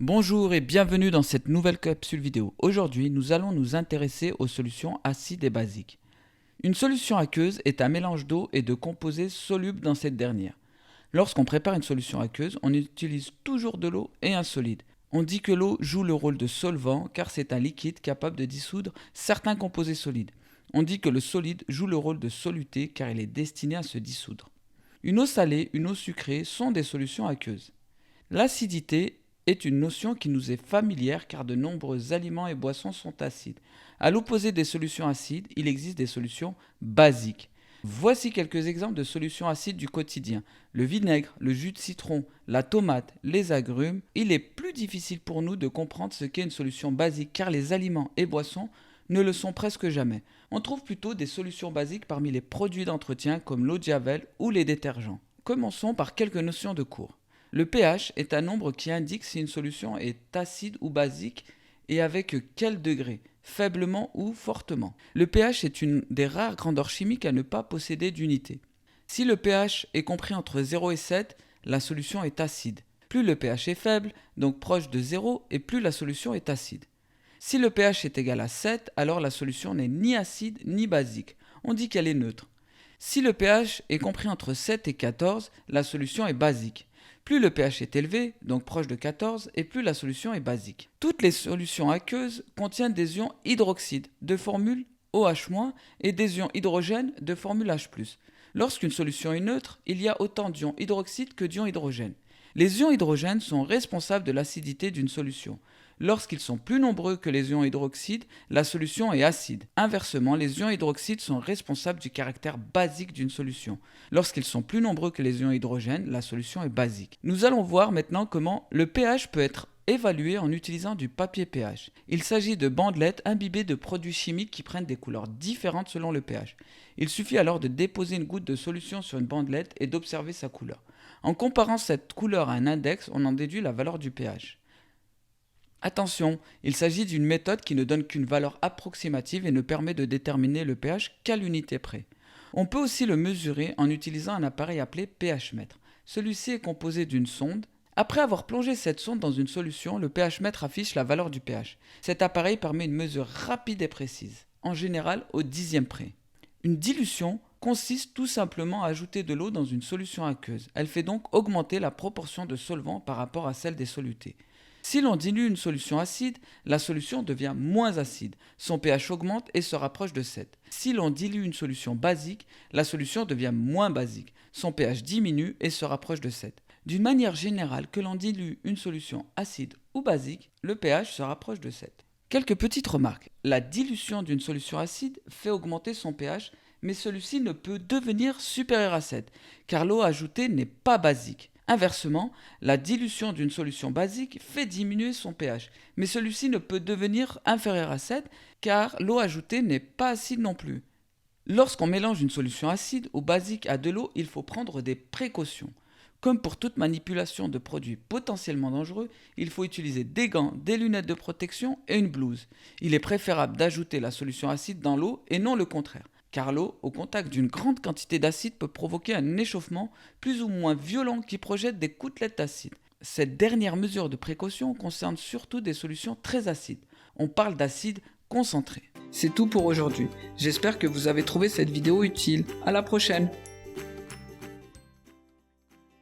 Bonjour et bienvenue dans cette nouvelle capsule vidéo. Aujourd'hui, nous allons nous intéresser aux solutions acides et basiques. Une solution aqueuse est un mélange d'eau et de composés solubles dans cette dernière. Lorsqu'on prépare une solution aqueuse, on utilise toujours de l'eau et un solide. On dit que l'eau joue le rôle de solvant car c'est un liquide capable de dissoudre certains composés solides. On dit que le solide joue le rôle de soluté car il est destiné à se dissoudre. Une eau salée, une eau sucrée sont des solutions aqueuses. L'acidité est une notion qui nous est familière car de nombreux aliments et boissons sont acides. À l'opposé des solutions acides, il existe des solutions basiques. Voici quelques exemples de solutions acides du quotidien. Le vinaigre, le jus de citron, la tomate, les agrumes. Il est plus difficile pour nous de comprendre ce qu'est une solution basique car les aliments et boissons ne le sont presque jamais. On trouve plutôt des solutions basiques parmi les produits d'entretien comme l'eau de javel ou les détergents. Commençons par quelques notions de cours. Le pH est un nombre qui indique si une solution est acide ou basique et avec quel degré, faiblement ou fortement. Le pH est une des rares grandeurs chimiques à ne pas posséder d'unité. Si le pH est compris entre 0 et 7, la solution est acide. Plus le pH est faible, donc proche de 0, et plus la solution est acide. Si le pH est égal à 7, alors la solution n'est ni acide ni basique. On dit qu'elle est neutre. Si le pH est compris entre 7 et 14, la solution est basique. Plus le pH est élevé, donc proche de 14, et plus la solution est basique. Toutes les solutions aqueuses contiennent des ions hydroxydes de formule OH- et des ions hydrogènes de formule H+. Lorsqu'une solution est neutre, il y a autant d'ions hydroxydes que d'ions hydrogènes. Les ions hydrogènes sont responsables de l'acidité d'une solution. Lorsqu'ils sont plus nombreux que les ions hydroxydes, la solution est acide. Inversement, les ions hydroxydes sont responsables du caractère basique d'une solution. Lorsqu'ils sont plus nombreux que les ions hydrogènes, la solution est basique. Nous allons voir maintenant comment le pH peut être évalué en utilisant du papier pH. Il s'agit de bandelettes imbibées de produits chimiques qui prennent des couleurs différentes selon le pH. Il suffit alors de déposer une goutte de solution sur une bandelette et d'observer sa couleur. En comparant cette couleur à un index, on en déduit la valeur du pH. Attention, il s'agit d'une méthode qui ne donne qu'une valeur approximative et ne permet de déterminer le pH qu'à l'unité près. On peut aussi le mesurer en utilisant un appareil appelé pH-mètre. Celui-ci est composé d'une sonde. Après avoir plongé cette sonde dans une solution, le pH-mètre affiche la valeur du pH. Cet appareil permet une mesure rapide et précise, en général au dixième près. Une dilution consiste tout simplement à ajouter de l'eau dans une solution aqueuse. Elle fait donc augmenter la proportion de solvant par rapport à celle des solutés. Si l'on dilue une solution acide, la solution devient moins acide. Son pH augmente et se rapproche de 7. Si l'on dilue une solution basique, la solution devient moins basique. Son pH diminue et se rapproche de 7. D'une manière générale, que l'on dilue une solution acide ou basique, le pH se rapproche de 7. Quelques petites remarques. La dilution d'une solution acide fait augmenter son pH, mais celui-ci ne peut devenir supérieur à 7, car l'eau ajoutée n'est pas basique. Inversement, la dilution d'une solution basique fait diminuer son pH, mais celui-ci ne peut devenir inférieur à 7 car l'eau ajoutée n'est pas acide non plus. Lorsqu'on mélange une solution acide ou basique à de l'eau, il faut prendre des précautions. Comme pour toute manipulation de produits potentiellement dangereux, il faut utiliser des gants, des lunettes de protection et une blouse. Il est préférable d'ajouter la solution acide dans l'eau et non le contraire, car l'eau, au contact d'une grande quantité d'acide, peut provoquer un échauffement plus ou moins violent qui projette des gouttelettes d'acide. Cette dernière mesure de précaution concerne surtout des solutions très acides. On parle d'acide concentré. C'est tout pour aujourd'hui. J'espère que vous avez trouvé cette vidéo utile. À la prochaine!